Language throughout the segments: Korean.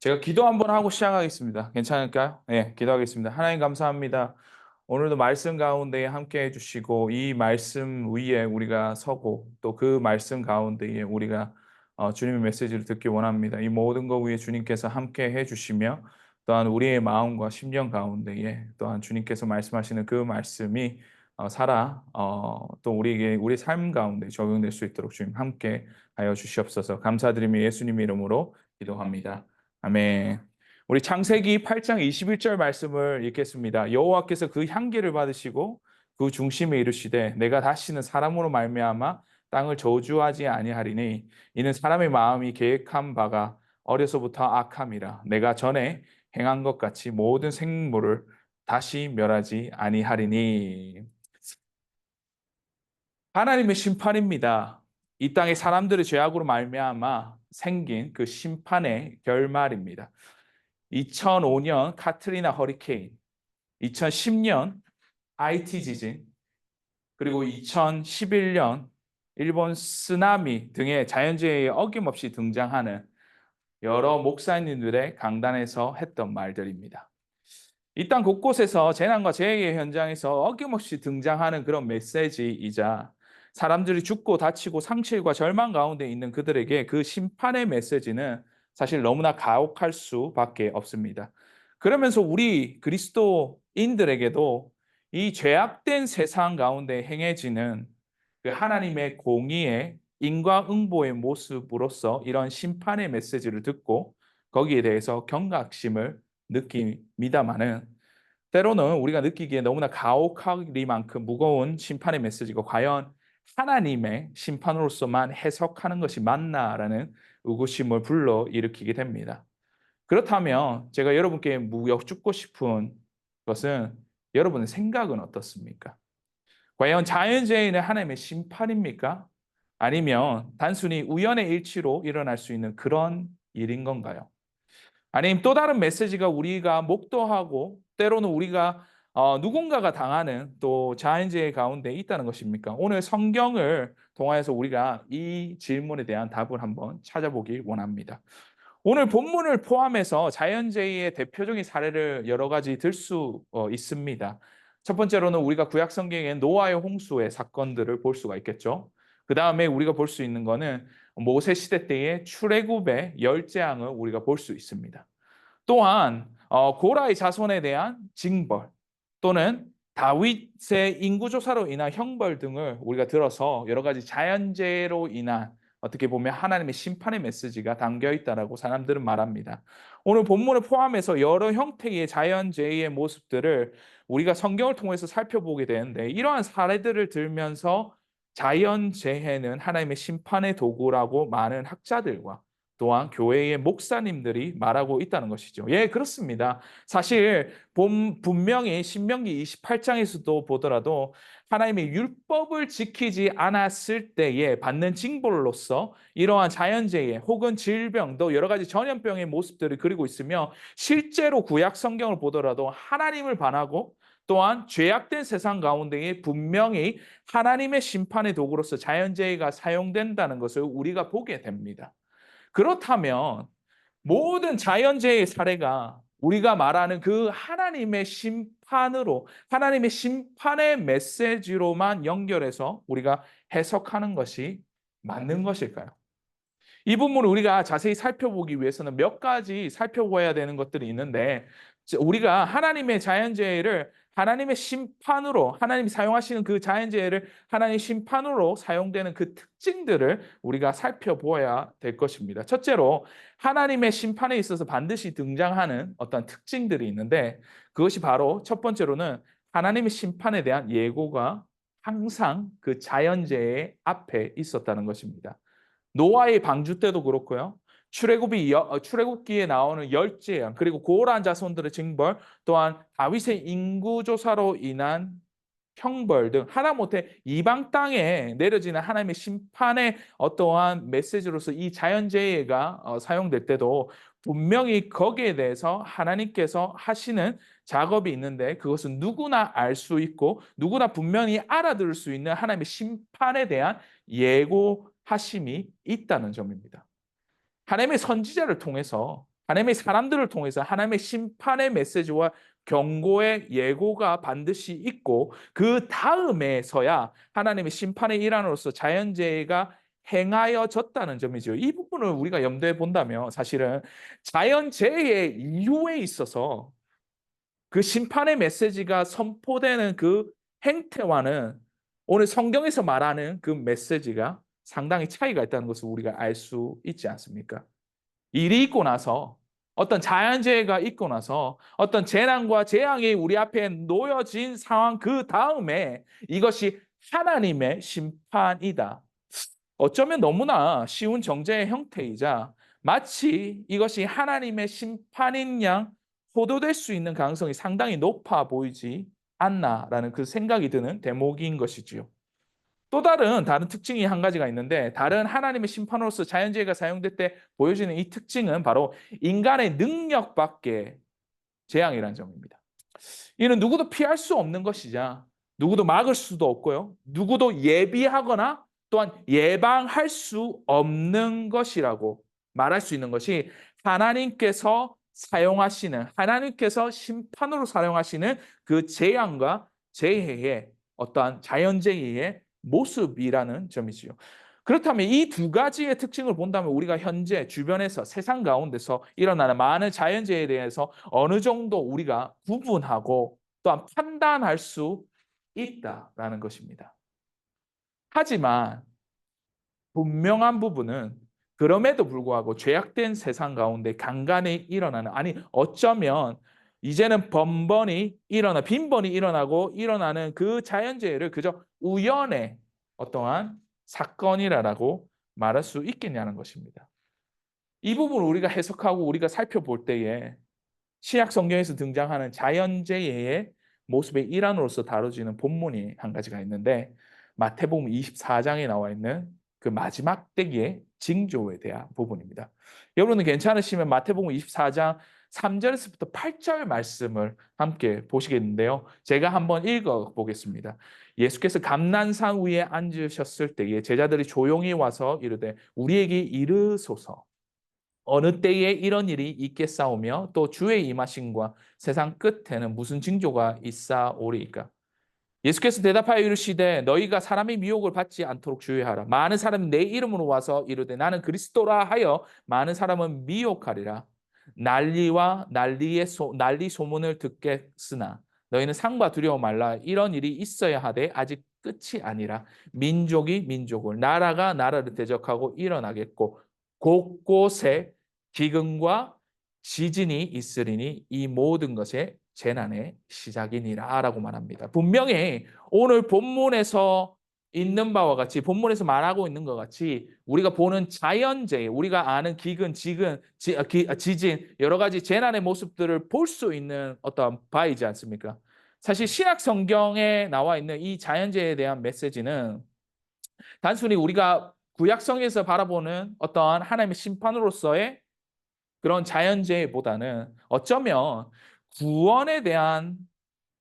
제가 기도 한번 하고 시작하겠습니다. 괜찮을까요? 네, 기도하겠습니다. 하나님 감사합니다. 오늘도 말씀 가운데에 함께 해주시고 이 말씀 위에 우리가 서고 또 그 말씀 가운데에 우리가 주님의 메시지를 듣기 원합니다. 이 모든 것 위에 주님께서 함께 해주시며 또한 우리의 마음과 심령 가운데에 또한 주님께서 말씀하시는 그 말씀이 또 우리에게 우리 삶 가운데 적용될 수 있도록 주님 함께 하여 주시옵소서. 감사드리며 예수님의 이름으로 기도합니다. 아멘. 우리 창세기 8장 21절 말씀을 읽겠습니다. 여호와께서 그 향기를 받으시고 그 중심에 이르시되 내가 다시는 사람으로 말미암아 땅을 저주하지 아니하리니 이는 사람의 마음이 계획한 바가 어려서부터 악함이라 내가 전에 행한 것 같이 모든 생물을 다시 멸하지 아니하리니. 하나님의 심판입니다. 이 땅의 사람들의 죄악으로 말미암아 생긴 그 심판의 결말입니다. 2005년 카트리나 허리케인, 2010년 IT 지진, 그리고 2011년 일본 쓰나미 등의 자연재해에 어김없이 등장하는 여러 목사님들의 강단에서 했던 말들입니다. 이 땅 곳곳에서 재난과 재해의 현장에서 어김없이 등장하는 그런 메시지이자 사람들이 죽고 다치고 상실과 절망 가운데 있는 그들에게 그 심판의 메시지는 사실 너무나 가혹할 수밖에 없습니다. 그러면서 우리 그리스도인들에게도 이 죄악된 세상 가운데 행해지는 그 하나님의 공의의 인과응보의 모습으로서 이런 심판의 메시지를 듣고 거기에 대해서 경각심을 느낍니다마는 때로는 우리가 느끼기에 너무나 가혹하리만큼 무거운 심판의 메시지가 과연 하나님의 심판으로서만 해석하는 것이 맞나라는 의구심을 불러일으키게 됩니다. 그렇다면 제가 여러분께 여쭙고 싶은 것은 여러분의 생각은 어떻습니까? 과연 자연재해는 하나님의 심판입니까? 아니면 단순히 우연의 일치로 일어날 수 있는 그런 일인 건가요? 아니면 또 다른 메시지가 우리가 목도하고 때로는 우리가 누군가가 당하는 또 자연재해 가운데 있다는 것입니까? 오늘 성경을 통하여서 우리가 이 질문에 대한 답을 한번 찾아보길 원합니다. 오늘 본문을 포함해서 자연재해의 대표적인 사례를 여러 가지 들 수 있습니다. 첫 번째로는 우리가 구약 성경의 노아의 홍수의 사건들을 볼 수가 있겠죠. 그 다음에 우리가 볼 수 있는 것은 모세 시대 때의 출애굽의 열재앙을 우리가 볼 수 있습니다. 또한 고라의 자손에 대한 징벌 또는 다윗의 인구조사로 인한 형벌 등을 우리가 들어서 여러 가지 자연재해로 인한 어떻게 보면 하나님의 심판의 메시지가 담겨 있다라고 사람들은 말합니다. 오늘 본문을 포함해서 여러 형태의 자연재해의 모습들을 우리가 성경을 통해서 살펴보게 되는데 이러한 사례들을 들면서 자연재해는 하나님의 심판의 도구라고 많은 학자들과 또한 교회의 목사님들이 말하고 있다는 것이죠. 예, 그렇습니다. 사실 분명히 신명기 28장에서도 보더라도 하나님의 율법을 지키지 않았을 때에 받는 징벌로서 이러한 자연재해 혹은 질병 또 여러 가지 전염병의 모습들을 그리고 있으며 실제로 구약 성경을 보더라도 하나님을 반하고 또한 죄악된 세상 가운데에 분명히 하나님의 심판의 도구로서 자연재해가 사용된다는 것을 우리가 보게 됩니다. 그렇다면 모든 자연재해의 사례가 우리가 말하는 그 하나님의 심판으로 하나님의 심판의 메시지로만 연결해서 우리가 해석하는 것이 맞는 것일까요? 이 부분을 우리가 자세히 살펴보기 위해서는 몇 가지 살펴봐야 되는 것들이 있는데 우리가 하나님의 자연재해를 하나님의 심판으로 하나님이 사용하시는 그 자연재해를 하나님의 심판으로 사용되는 그 특징들을 우리가 살펴보아야 될 것입니다. 첫째로 하나님의 심판에 있어서 반드시 등장하는 어떤 특징들이 있는데 그것이 바로 첫 번째로는 하나님의 심판에 대한 예고가 항상 그 자연재해 앞에 있었다는 것입니다. 노아의 방주 때도 그렇고요. 출애굽기에 나오는 열재앙 그리고 고란 자손들의 징벌 또한 다윗의 인구조사로 인한 형벌 등 하다못해 이방 땅에 내려지는 하나님의 심판의 어떠한 메시지로서 이 자연재해가 사용될 때도 분명히 거기에 대해서 하나님께서 하시는 작업이 있는데 그것은 누구나 알 수 있고 누구나 분명히 알아들을 수 있는 하나님의 심판에 대한 예고하심이 있다는 점입니다. 하나님의 선지자를 통해서 하나님의 사람들을 통해서 하나님의 심판의 메시지와 경고의 예고가 반드시 있고 그 다음에서야 하나님의 심판의 일환으로서 자연재해가 행하여졌다는 점이죠. 이 부분을 우리가 염두에 본다면 사실은 자연재해 이후에 있어서 그 심판의 메시지가 선포되는 그 행태와는 오늘 성경에서 말하는 그 메시지가 상당히 차이가 있다는 것을 우리가 알 수 있지 않습니까? 일이 있고 나서 어떤 자연재해가 있고 나서 어떤 재난과 재앙이 우리 앞에 놓여진 상황 그 다음에 이것이 하나님의 심판이다. 어쩌면 너무나 쉬운 정죄의 형태이자 마치 이것이 하나님의 심판인 양 호도될 수 있는 가능성이 상당히 높아 보이지 않나라는 그 생각이 드는 대목인 것이지요. 또 다른 특징이 한 가지가 있는데 다른 하나님의 심판으로서 자연재해가 사용될 때 보여지는 이 특징은 바로 인간의 능력 밖의 재앙이라는 점입니다. 이는 누구도 피할 수 없는 것이자 누구도 막을 수도 없고요. 누구도 예비하거나 또한 예방할 수 없는 것이라고 말할 수 있는 것이 하나님께서 사용하시는 하나님께서 심판으로 사용하시는 그 재앙과 재해의 어떠한 자연재해의 모습이라는 점이지요. 그렇다면 이 두 가지의 특징을 본다면 우리가 현재 주변에서 세상 가운데서 일어나는 많은 자연재해에 대해서 어느 정도 우리가 구분하고 또한 판단할 수 있다라는 것입니다. 하지만 분명한 부분은 그럼에도 불구하고 죄악된 세상 가운데 간간히 일어나는 아니 어쩌면 이제는 빈번히 일어나고 일어나는 그 자연재해를 그저 우연의 어떠한 사건이라고 말할 수 있겠냐는 것입니다. 이 부분을 우리가 해석하고 우리가 살펴볼 때에 신약 성경에서 등장하는 자연재해의 모습의 일환으로서 다뤄지는 본문이 한 가지가 있는데 마태복음 24장에 나와 있는 그 마지막 때기의 징조에 대한 부분입니다. 여러분은 괜찮으시면 마태복음 24장 3절에서부터 8절 말씀을 함께 보시겠는데요. 제가 한번 읽어 보겠습니다. 예수께서 감난산 위에 앉으셨을 때에 제자들이 조용히 와서 이르되 우리에게 이르소서 어느 때에 이런 일이 있겠사오며 또 주의 임하심과 세상 끝에는 무슨 징조가 있사오리이까. 예수께서 대답하여 이르시되 너희가 사람의 미혹을 받지 않도록 주의하라. 많은 사람이 내 이름으로 와서 이르되 나는 그리스도라 하여 많은 사람은 미혹하리라. 난리 소문을 듣겠으나 너희는 상과 두려워 말라. 이런 일이 있어야 하되 아직 끝이 아니라 민족이 민족을 나라가 나라를 대적하고 일어나겠고 곳곳에 기근과 지진이 있으리니 이 모든 것의 재난의 시작이니라라고 말합니다. 분명히 오늘 본문에서 있는 바와 같이 본문에서 말하고 있는 것 같이 우리가 보는 자연재해, 우리가 아는 기근, 지진 여러 가지 재난의 모습들을 볼 수 있는 어떤 바이지 않습니까? 사실 신약 성경에 나와 있는 이 자연재해에 대한 메시지는 단순히 우리가 구약성에서 바라보는 어떠한 하나님의 심판으로서의 그런 자연재해보다는 어쩌면 구원에 대한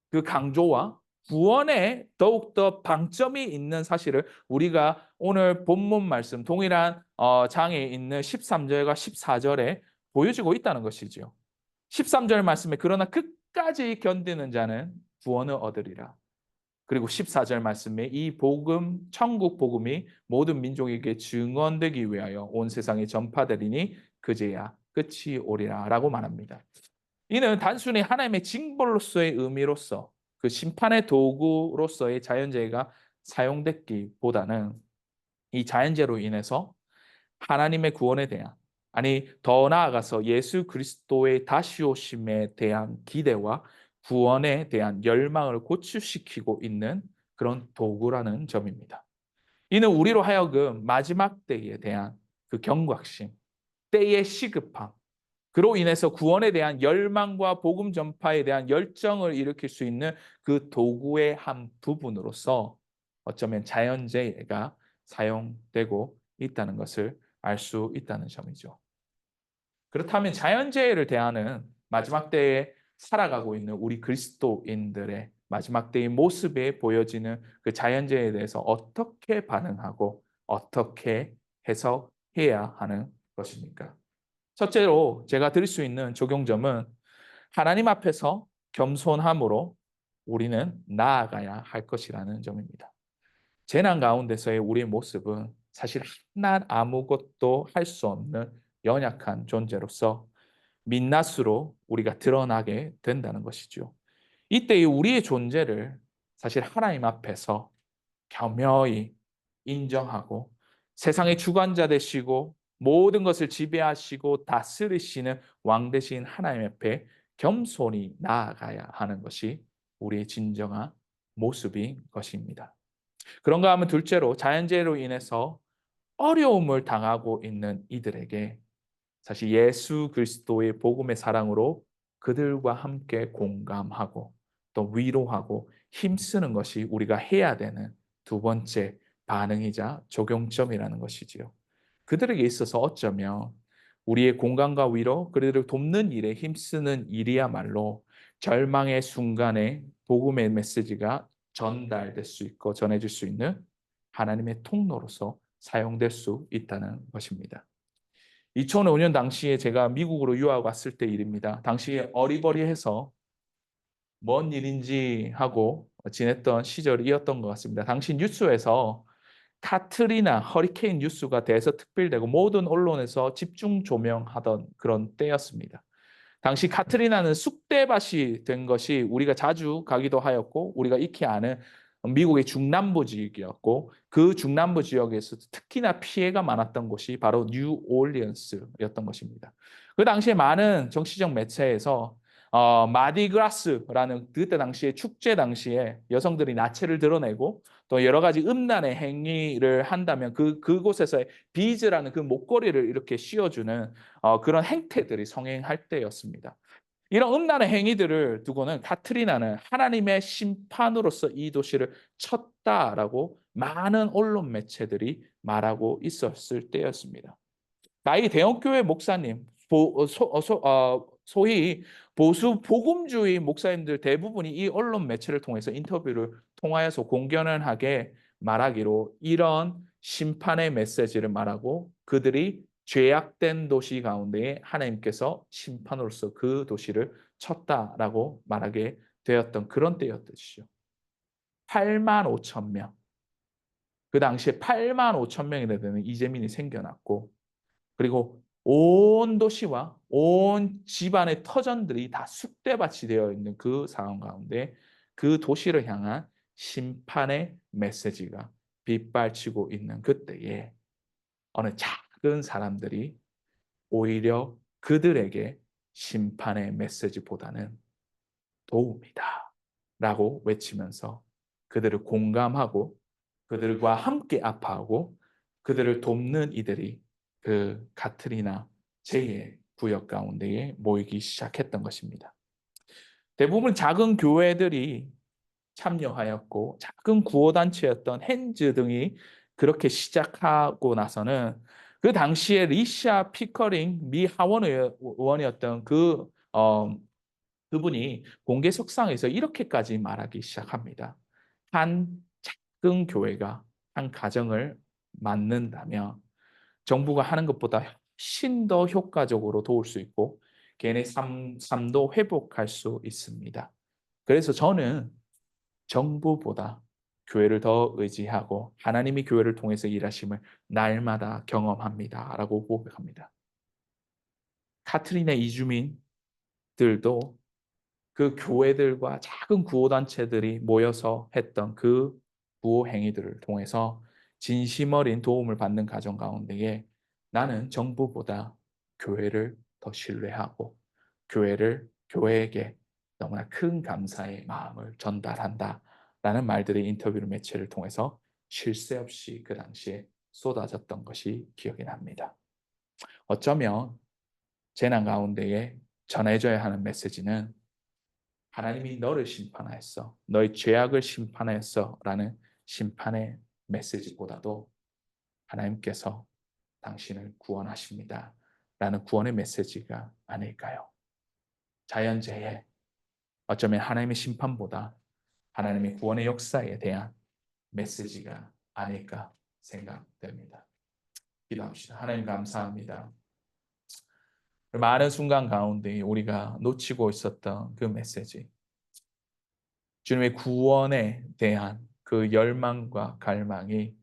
그 강조와 구원에 더욱더 방점이 있는 사실을 우리가 오늘 본문 말씀 동일한 장에 있는 13절과 14절에 보여주고 있다는 것이죠. 13절 말씀에 그러나 끝까지 견디는 자는 구원을 얻으리라. 그리고 14절 말씀에 이 복음, 천국 복음이 모든 민족에게 증언되기 위하여 온 세상에 전파되리니 그제야 끝이 오리라라고 말합니다. 이는 단순히 하나님의 징벌로서의 의미로서 그 심판의 도구로서의 자연재해가 사용됐기보다는 이 자연재해로 인해서 하나님의 구원에 대한 아니 더 나아가서 예수 그리스도의 다시 오심에 대한 기대와 구원에 대한 열망을 고취시키고 있는 그런 도구라는 점입니다. 이는 우리로 하여금 마지막 때에 대한 그 경각심, 때의 시급함, 그로 인해서 구원에 대한 열망과 복음 전파에 대한 열정을 일으킬 수 있는 그 도구의 한 부분으로서 어쩌면 자연재해가 사용되고 있다는 것을 알 수 있다는 점이죠. 그렇다면 자연재해를 대하는 마지막 때에 살아가고 있는 우리 그리스도인들의 마지막 때의 모습에 보여지는 그 자연재해에 대해서 어떻게 반응하고 어떻게 해석해야 하는 것입니까? 첫째로 제가 드릴 수 있는 적용점은 하나님 앞에서 겸손함으로 우리는 나아가야 할 것이라는 점입니다. 재난 가운데서의 우리의 모습은 사실 한 아무것도 할 수 없는 연약한 존재로서 민낯으로 우리가 드러나게 된다는 것이죠. 이때의 우리의 존재를 사실 하나님 앞에서 겸허히 인정하고 세상의 주관자 되시고 모든 것을 지배하시고 다스리시는 왕 되신 하나님 앞에 겸손히 나아가야 하는 것이 우리의 진정한 모습인 것입니다. 그런가 하면 둘째로 자연재해로 인해서 어려움을 당하고 있는 이들에게 사실 예수 그리스도의 복음의 사랑으로 그들과 함께 공감하고 또 위로하고 힘쓰는 것이 우리가 해야 되는 두 번째 반응이자 적용점이라는 것이지요. 그들에게 있어서 어쩌면 우리의 공감과 위로, 그들을 돕는 일에 힘쓰는 일이야말로 절망의 순간에 복음의 메시지가 전달될 수 있고 전해질 수 있는 하나님의 통로로서 사용될 수 있다는 것입니다. 2005년 당시에 제가 미국으로 유학 왔을 때 일입니다. 당시에 어리버리해서 뭔 일인지 하고 지냈던 시절이었던 것 같습니다. 당시 뉴스에서 카트리나 허리케인 뉴스가 대서특필되고 모든 언론에서 집중 조명하던 그런 때였습니다. 당시 카트리나는 쑥대밭이 된 것이 우리가 자주 가기도 하였고 우리가 익히 아는 미국의 중남부 지역이었고 그 중남부 지역에서 특히나 피해가 많았던 곳이 바로 뉴올리언스였던 것입니다. 그 당시에 많은 정치적 매체에서 마디그라스라는 그때 당시에 축제 당시에 여성들이 나체를 드러내고 또 여러 가지 음란의 행위를 한다면 그곳에서의 비즈라는 그 목걸이를 이렇게 씌워주는 그런 행태들이 성행할 때였습니다. 이런 음란의 행위들을 두고는 카트리나는 하나님의 심판으로서 이 도시를 쳤다라고 많은 언론 매체들이 말하고 있었을 때였습니다. 나이 대형교회 목사님, 소위 보수 복음주의 목사님들 대부분이 이 언론 매체를 통해서 인터뷰를 통하여서 공견하게 말하기로 이런 심판의 메시지를 말하고 그들이 죄악된 도시 가운데에 하나님께서 심판으로서 그 도시를 쳤다라고 말하게 되었던 그런 때였듯이죠. 8만 5천 명. 그 당시에 8만 5천 명이나 되는 이재민이 생겨났고 그리고 온 도시와 온 집안의 터전들이 다 쑥대밭이 되어 있는 그 상황 가운데 그 도시를 향한 심판의 메시지가 빗발치고 있는 그때에 어느 작은 사람들이 오히려 그들에게 심판의 메시지보다는 도움이다 라고 외치면서 그들을 공감하고 그들과 함께 아파하고 그들을 돕는 이들이 그 가트리나 제 구역 가운데에 모이기 시작했던 것입니다. 대부분 작은 교회들이 참여하였고 작은 구호단체였던 핸즈 등이 그렇게 시작하고 나서는 그 당시에 리샤 피커링 미 하원 의원이었던 그분이 공개석상에서 이렇게까지 말하기 시작합니다. 한 작은 교회가 한 가정을 맡는다면 정부가 하는 것보다 훨씬 더 효과적으로 도울 수 있고 개인의 삶도 회복할 수 있습니다. 그래서 저는 정부보다 교회를 더 의지하고 하나님이 교회를 통해서 일하심을 날마다 경험합니다라고 고백합니다. 카트리나 이주민들도 그 교회들과 작은 구호단체들이 모여서 했던 그 구호 행위들을 통해서 진심 어린 도움을 받는 가정 가운데에 나는 정부보다 교회를 더 신뢰하고 교회에게 너무나 큰 감사의 마음을 전달한다라는 말들이 인터뷰 매체를 통해서 쉴 새 없이 그 당시에 쏟아졌던 것이 기억이 납니다. 어쩌면 재난 가운데에 전해져야 하는 메시지는 하나님이 너를 심판하였어. 너의 죄악을 심판하였어. 라는 심판의 메시지보다도 하나님께서 당신을 구원하십니다. 라는 구원의 메시지가 아닐까요? 자연재해, 어쩌면 하나님의 심판보다 하나님의 구원의 역사에 대한 메시지가 아닐까 생각됩니다. 기도합시다. 하나님 감사합니다. 많은 순간 가운데 우리가 놓치고 있었던 그 메시지, 주님의 구원에 대한 그 열망과 갈망이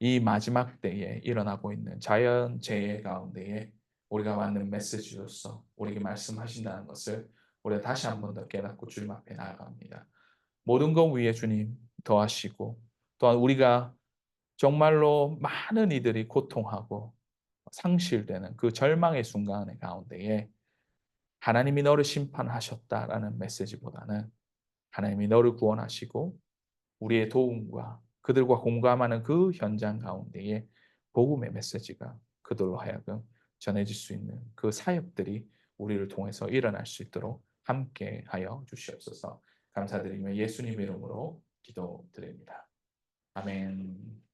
이 마지막 때에 일어나고 있는 자연재해 가운데에 우리가 받는 메시지로서 우리에게 말씀하신다는 것을 우리가 다시 한 번 더 깨닫고 주님 앞에 나아갑니다. 모든 것 위에 주님 더하시고, 또한 우리가 정말로 많은 이들이 고통하고 상실되는 그 절망의 순간의 가운데에 하나님이 너를 심판하셨다라는 메시지보다는 하나님이 너를 구원하시고 우리의 도움과 그들과 공감하는 그 현장 가운데에 복음의 메시지가 그들로 하여금 전해질 수 있는 그 사역들이 우리를 통해서 일어날 수 있도록 함께하여 주시옵소서. 감사드리며 예수님 이름으로 기도드립니다. 아멘.